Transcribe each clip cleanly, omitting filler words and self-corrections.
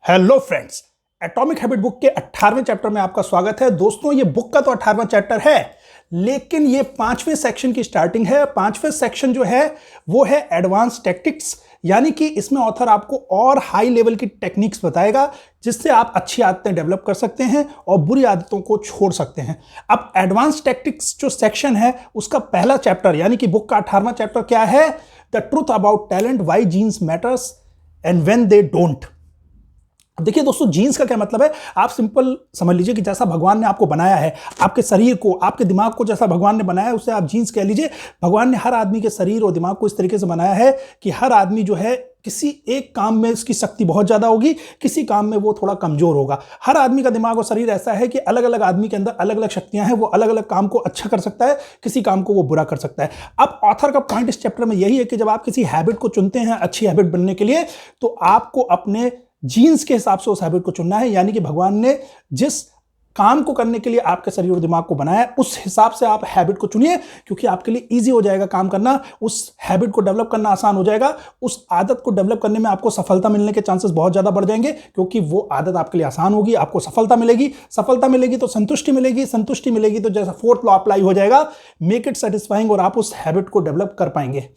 Hello friends, atomic habit book के 18वें chapter में आपका स्वागत है। दोस्तों, ये बुक का तो 18वां चैप्टर है, लेकिन ये 5वें सेक्शन की स्टार्टिंग है। 5वें सेक्शन जो है वो है एडवांस टैक्टिक्स, यानी कि इसमें ऑथर आपको और हाई लेवल की टेक्निक्स बताएगा जिससे आप अच्छी आदतें डेवलप कर सकते हैं और बुरी आदतों को छोड़ सकते हैं। अब एडवांस टैक्टिक्स जो सेक्शन है उसका पहला चैप्टर यानी कि बुक का 18वां चैप्टर क्या है? The truth about talent, why genes matters and when they don't. देखिए दोस्तों, जीन्स का क्या मतलब है? आप सिंपल समझ लीजिए कि जैसा भगवान ने आपको बनाया है, आपके शरीर को, आपके दिमाग को जैसा भगवान ने बनाया है उसे आप जीन्स कह लीजिए। भगवान ने हर आदमी के शरीर और दिमाग को इस तरीके से बनाया है कि हर आदमी जो है किसी एक काम में उसकी शक्ति बहुत ज्यादा होगी, किसी काम में वो थोड़ा कमजोर होगा। हर आदमी का दिमाग और शरीर ऐसा है कि अलग अलग आदमी के अंदर अलग अलग शक्तियां हैं, वो अलग अलग काम को अच्छा कर सकता है, किसी काम को वो बुरा कर सकता है। अब ऑथर का पॉइंट इस चैप्टर में यही है कि जब आप किसी हैबिट को चुनते हैं अच्छी हैबिट बनने के लिए, तो आपको अपने जीन्स के हिसाब से उस हैबिट को चुनना है। यानी कि भगवान ने जिस काम को करने के लिए आपके शरीर और दिमाग को बनाया है उस हिसाब से आप हैबिट को चुनिए, क्योंकि आपके लिए इजी हो जाएगा काम करना, उस हैबिट को डेवलप करना आसान हो जाएगा, उस आदत को डेवलप करने में आपको सफलता मिलने के चांसेस बहुत ज्यादा बढ़ जाएंगे, क्योंकि वो आदत आपके लिए आसान होगी, आपको सफलता मिलेगी। सफलता मिलेगी तो संतुष्टि मिलेगी, संतुष्टि मिलेगी तो जैसा फोर्थ लॉ अप्लाई हो जाएगा, मेक इट सेटिस्फाइंग, और आप उस हैबिट को डेवलप कर पाएंगे।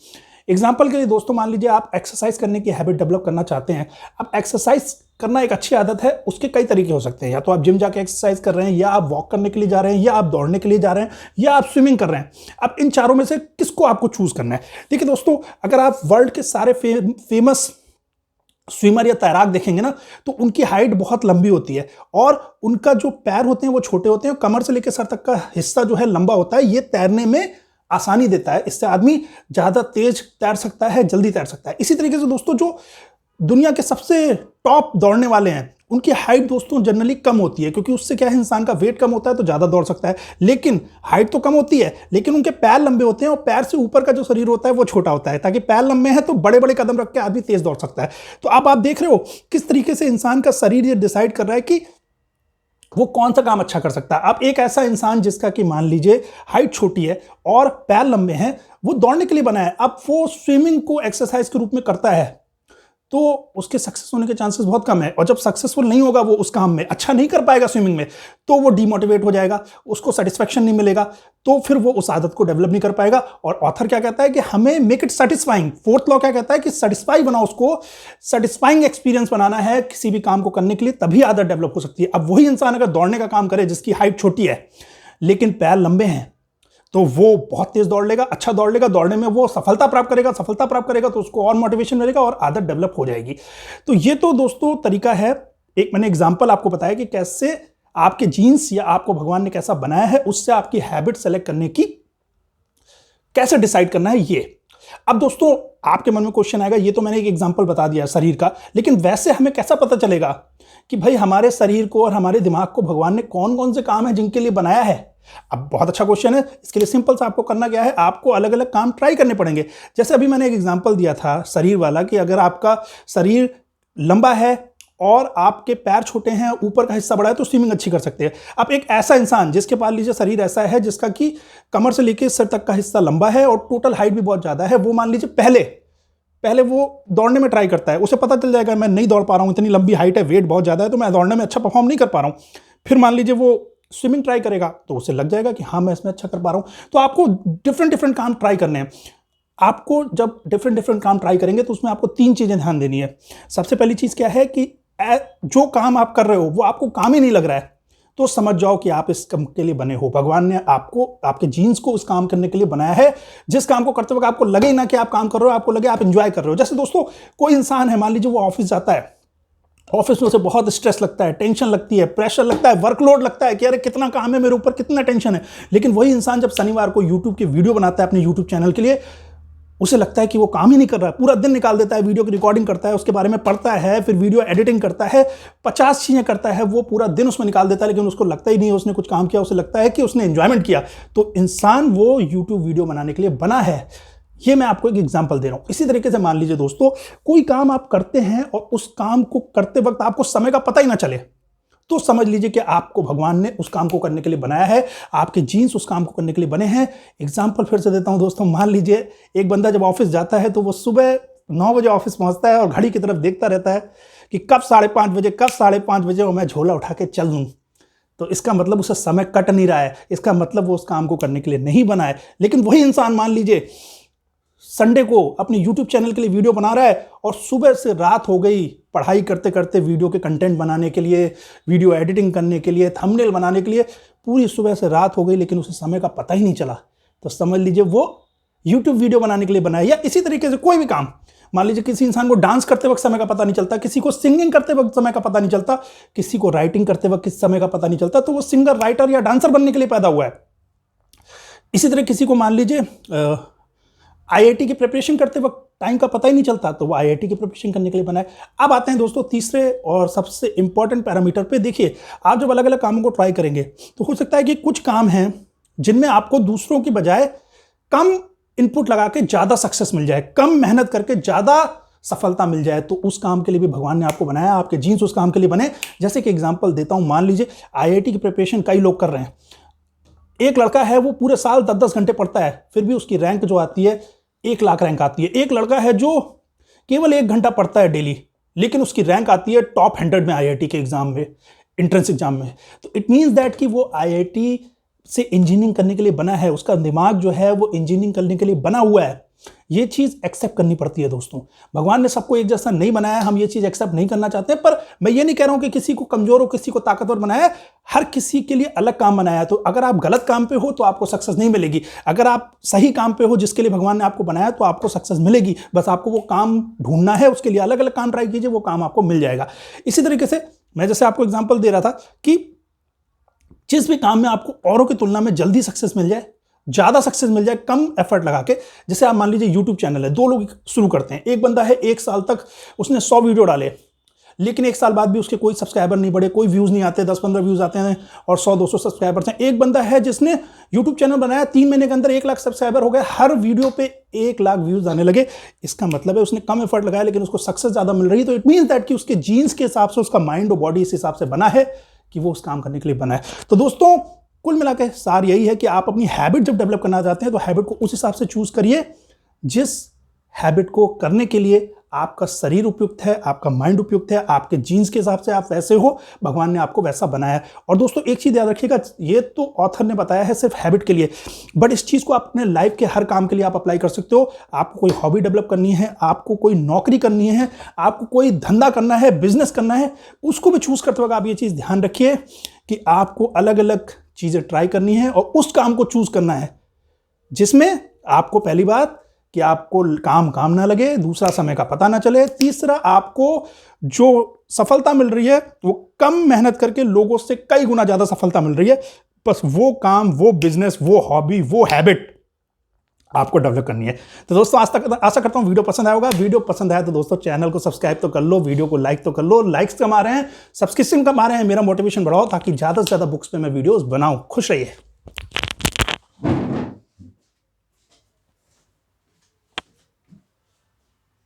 एग्जाम्पल के लिए दोस्तों, मान लीजिए आप एक्सरसाइज करने की हैबिट डेवलप करना चाहते हैं। अब एक्सरसाइज करना एक अच्छी आदत है, उसके कई तरीके हो सकते हैं। या तो आप जिम जाके एक्सरसाइज कर रहे हैं, या आप वॉक करने के लिए जा रहे हैं, या आप दौड़ने के लिए जा रहे हैं, या आप स्विमिंग कर रहे हैं। अब इन चारों में से किसको आपको चूज करना है? देखिए दोस्तों, अगर आप वर्ल्ड के सारे फेमस स्विमर या तैराक देखेंगे ना, तो उनकी हाइट बहुत लंबी होती है और उनका जो पैर होते हैं वो छोटे होते हैं, कमर से लेकर सर तक का हिस्सा जो है लंबा होता है। ये तैरने में आसानी देता है, इससे आदमी ज्यादा तेज तैर सकता है, जल्दी तैर सकता है। इसी तरीके से दोस्तों, जो दुनिया के सबसे टॉप दौड़ने वाले हैं उनकी हाइट दोस्तों जनरली कम होती है, क्योंकि उससे क्या है, इंसान का वेट कम होता है तो ज्यादा दौड़ सकता है। लेकिन हाइट तो कम होती है, लेकिन उनके पैर लंबे होते हैं और पैर से ऊपर का जो शरीर होता है वो छोटा होता है, ताकि पैर लंबे हैं तो बड़े बड़े कदम रख के आदमी तेज दौड़ सकता है। तो अब आप देख रहे हो किस तरीके से इंसान का शरीर ये डिसाइड कर रहा है कि वो कौन सा काम अच्छा कर सकता है। अब एक ऐसा इंसान जिसका कि मान लीजिए हाइट छोटी है और पैर लंबे हैं, वो दौड़ने के लिए बना है, अब वो स्विमिंग को एक्सरसाइज के रूप में करता है, तो उसके सक्सेस होने के चांसेस बहुत कम है। और जब सक्सेसफुल नहीं होगा, वो उस काम में अच्छा नहीं कर पाएगा स्विमिंग में, तो वो डिमोटिवेट हो जाएगा, उसको सेटिस्फेक्शन नहीं मिलेगा, तो फिर वो उस आदत को डेवलप नहीं कर पाएगा। और ऑथर क्या कहता है कि हमें make it satisfying. Fourth law क्या कहता है कि सेटिस्फाई बनाओ, उसको सेटिस्फाइंग एक्सपीरियंस बनाना है किसी भी काम को करने के लिए, तभी आदत डेवलप हो सकती है। अब वही इंसान अगर दौड़ने का काम करे जिसकी हाइट छोटी है लेकिन पैर लंबे हैं, तो वो बहुत तेज दौड़ लेगा, अच्छा दौड़ लेगा, दौड़ने में वो सफलता प्राप्त करेगा तो उसको और मोटिवेशन मिलेगा और आदत डेवलप हो जाएगी। तो ये तो दोस्तों तरीका है, एक मैंने एग्जांपल आपको बताया कि कैसे आपके जीन्स या आपको भगवान ने कैसा बनाया है, उससे आपकी हैबिट सेलेक्ट करने की कैसे डिसाइड करना है ये। अब दोस्तों, आपके मन में क्वेश्चन आएगा, ये तो मैंने एक एग्जांपल बता दिया शरीर का, लेकिन वैसे हमें कैसा पता चलेगा कि भाई हमारे शरीर को और हमारे दिमाग को भगवान ने कौन कौन से काम है जिनके लिए बनाया है? अब बहुत अच्छा क्वेश्चन है। इसके लिए सिंपल सा आपको करना क्या है, आपको अलग अलग काम ट्राई करने पड़ेंगे। जैसे अभी मैंने एक एग्जांपल दिया था शरीर वाला, कि अगर आपका शरीर लंबा है और आपके पैर छोटे हैं, ऊपर का हिस्सा बड़ा है, तो स्विमिंग अच्छी कर सकते हैं। अब एक ऐसा इंसान जिसके पास लीजिए शरीर ऐसा है जिसका कि कमर से लेकर सिर तक का हिस्सा लंबा है और टोटल हाइट भी बहुत ज्यादा है, वो मान लीजिए पहले वो दौड़ने में ट्राई करता है, उसे पता चल जाएगा मैं नहीं दौड़ पा रहा हूं, इतनी लंबी हाइट है, वेट बहुत ज्यादा है, तो मैं दौड़ने में अच्छा परफॉर्म नहीं कर पा रहा हूं। फिर मान लीजिए वो स्विमिंग ट्राई करेगा, तो उसे लग जाएगा कि हाँ मैं इसमें अच्छा कर पा रहा हूं। तो आपको डिफरेंट काम ट्राई करने हैं। आपको जब डिफरेंट काम ट्राई करेंगे तो उसमें आपको 3 चीजें ध्यान देनी है। सबसे पहली चीज क्या है कि जो काम आप कर रहे हो वो आपको काम ही नहीं लग रहा है, तो समझ जाओ कि आप इस काम के लिए बने हो। भगवान ने आपको, आपके जीन्स को उस काम करने के लिए बनाया है, जिस काम को करते वक्त आपको लगे ही ना कि आप काम कर रहे हो, आपको लगे आप एंजॉय कर रहे हो। जैसे दोस्तों, कोई इंसान है, मान लीजिए वो ऑफिस जाता है, ऑफिस में उसे बहुत स्ट्रेस लगता है, टेंशन लगती है, प्रेशर लगता है, वर्कलोड लगता है कि अरे कितना काम है मेरे ऊपर, कितना टेंशन है। लेकिन वही इंसान जब शनिवार को यूट्यूब की वीडियो बनाता है अपने यूट्यूब चैनल के लिए, उसे लगता है कि वो काम ही नहीं कर रहा है, पूरा दिन निकाल देता है, वीडियो की रिकॉर्डिंग करता है, उसके बारे में पढ़ता है, फिर वीडियो एडिटिंग करता है, 50 चीजें करता है, वो पूरा दिन उसमें निकाल देता है, लेकिन उसको लगता ही नहीं है उसने कुछ काम किया, उसे लगता है कि उसने एंजॉयमेंट किया। तो इंसान वो यूट्यूब वीडियो बनाने के लिए बना है। ये मैं आपको एक एग्जांपल दे रहा हूं। इसी तरीके से मान लीजिए दोस्तों, कोई काम आप करते हैं और उस काम को करते वक्त आपको समय का पता ही ना चले, तो समझ लीजिए कि आपको भगवान ने उस काम को करने के लिए बनाया है, आपके जीन्स उस काम को करने के लिए बने हैं। एग्जांपल फिर से देता हूं दोस्तों, मान लीजिए एक बंदा जब ऑफिस जाता है तो वो सुबह 9 बजे ऑफिस पहुंचता है और घड़ी की तरफ देखता रहता है कि कब 5:30 बजे और मैं झोला उठा के चल दूँ, तो इसका मतलब उसे समय कट नहीं रहा है, इसका मतलब वो उस काम को करने के लिए नहीं बना है। लेकिन वही इंसान मान लीजिए संडे को अपने यूट्यूब चैनल के लिए वीडियो बना रहा है और सुबह से रात हो गई पढ़ाई करते करते वीडियो के कंटेंट बनाने के लिए, वीडियो एडिटिंग करने के लिए, थंबनेल बनाने के लिए, पूरी सुबह से रात हो गई लेकिन उसे समय का पता ही नहीं चला, तो समझ लीजिए वो यूट्यूब वीडियो बनाने के लिए बनाया। या इसी तरीके से कोई भी काम, मान लीजिए किसी इंसान को डांस करते वक्त समय का पता नहीं चलता, किसी को सिंगिंग करते वक्त समय का पता नहीं चलता, किसी को राइटिंग करते वक्त किस समय का पता नहीं चलता, तो वो सिंगर, राइटर या डांसर बनने के लिए पैदा हुआ है। इसी तरह किसी को मान लीजिए आईआईटी की प्रिपरेशन करते वक्त टाइम का पता ही नहीं चलता, तो वो आईआईटी की प्रिपरेशन करने के लिए बना है। अब आते हैं दोस्तों तीसरे और सबसे इंपॉर्टेंट पैरामीटर पे। देखिए, आप जब अलग अलग कामों को ट्राई करेंगे तो हो सकता है कि कुछ काम हैं जिनमें आपको दूसरों की बजाय कम इनपुट लगा के ज्यादा सक्सेस मिल जाए, कम मेहनत करके ज्यादा सफलता मिल जाए, तो उस काम के लिए भी भगवान ने आपको बनाया, आपके जीन्स उस काम के लिए बने। जैसे कि एग्जांपल देता हूं, मान लीजिए आईआईटी की प्रिपरेशन कई लोग कर रहे हैं। एक लड़का है वो पूरे साल 10-10 घंटे पढ़ता है, फिर भी उसकी रैंक जो आती है 1 लाख रैंक आती है। एक लड़का है जो केवल 1 घंटा पढ़ता है डेली, लेकिन उसकी रैंक आती है टॉप 100 में आईआईटी के एग्जाम में, एंट्रेंस एग्जाम में। तो इट मीन्स दैट कि वो आईआईटी से इंजीनियरिंग करने के लिए बना है, उसका दिमाग जो है वो इंजीनियरिंग करने के लिए बना हुआ है। ये चीज एक्सेप्ट करनी पड़ती है दोस्तों। भगवान ने सबको एक जैसा नहीं बनाया, हम ये चीज एक्सेप्ट नहीं करना चाहते। पर मैं ये नहीं कह रहा हूं कि किसी को कमजोर हो, किसी को ताकतवर बनाया है, हर किसी के लिए अलग काम बनाया। तो अगर आप गलत काम पे हो तो आपको सक्सेस नहीं मिलेगी, अगर आप सही काम पे हो जिसके लिए भगवान ने आपको बनाया तो आपको सक्सेस मिलेगी। बस आपको वो काम ढूंढना है, उसके लिए अलग अलग काम ट्राई कीजिए, वो काम आपको मिल जाएगा। इसी तरीके से मैं जैसे आपको एग्जाम्पल दे रहा था कि जिस भी काम में आपको औरों की तुलना में जल्दी सक्सेस मिल जाए, ज्यादा सक्सेस मिल जाए, कम एफर्ट लगा के, जैसे आप मान लीजिए यूट्यूब चैनल है, 2 लोग शुरू करते हैं। एक बंदा है 1 साल तक उसने 100 वीडियो डाले, लेकिन 1 साल बाद भी उसके कोई सब्सक्राइबर नहीं बढ़े, कोई व्यूज नहीं आते, 10-15 व्यूज आते हैं और 100-200 सब्सक्राइबर्स हैं। एक बंदा है जिसने यूट्यूब चैनल बनाया, 3 महीने के अंदर 1 लाख सब्सक्राइबर हो गए, हर वीडियो पे 1 लाख व्यूज आने लगे। इसका मतलब है उसने कम एफर्ट लगाया लेकिन उसको सक्सेस ज्यादा मिल रही है। तो इट मीन्स दैट कि उसके जीन्स के हिसाब से उसका माइंड और बॉडी इस हिसाब से बना है कि वो उस काम करने के लिए बना है। तो दोस्तों कुल मिला के सार यही है कि आप अपनी हैबिट जब डेवलप करना चाहते हैं तो हैबिट को उस हिसाब से चूज करिए जिस हैबिट को करने के लिए आपका शरीर उपयुक्त है, आपका माइंड उपयुक्त है, आपके जीन्स के हिसाब से आप वैसे हो, भगवान ने आपको वैसा बनाया है। और दोस्तों एक चीज याद रखिएगा, ये तो ऑथर ने बताया है सिर्फ हैबिट के लिए, बट इस चीज को आप अपने लाइफ के हर काम के लिए आप अप्लाई कर सकते हो। आपको कोई हॉबी डेवलप करनी है, आपको कोई नौकरी करनी है, आपको कोई धंधा करना है, बिजनेस करना है, उसको भी चूज करते वक्त आप ये चीज ध्यान रखिए कि आपको अलग अलग चीजें ट्राई करनी है और उस काम को चूज करना है जिसमें आपको, पहली बात कि आपको काम ना लगे, दूसरा समय का पता ना चले, तीसरा आपको जो सफलता मिल रही है वो कम मेहनत करके लोगों से कई गुना ज्यादा सफलता मिल रही है। बस वो काम, वो बिजनेस, वो हॉबी, वो हैबिट आपको डेवलप करनी है। तो दोस्तों आज तक आशा करता हूं वीडियो पसंद आया होगा। वीडियो पसंद आया तो दोस्तों चैनल को सब्सक्राइब तो कर लो, वीडियो को लाइक तो कर लो। लाइक्स कमा रहे हैं, सब्सक्रिप्शन कमा रहे हैं, मेरा मोटिवेशन बढ़ाओ ताकि ज्यादा से ज्यादा बुक्स पे मैं वीडियोस बनाऊं। खुश रहिए।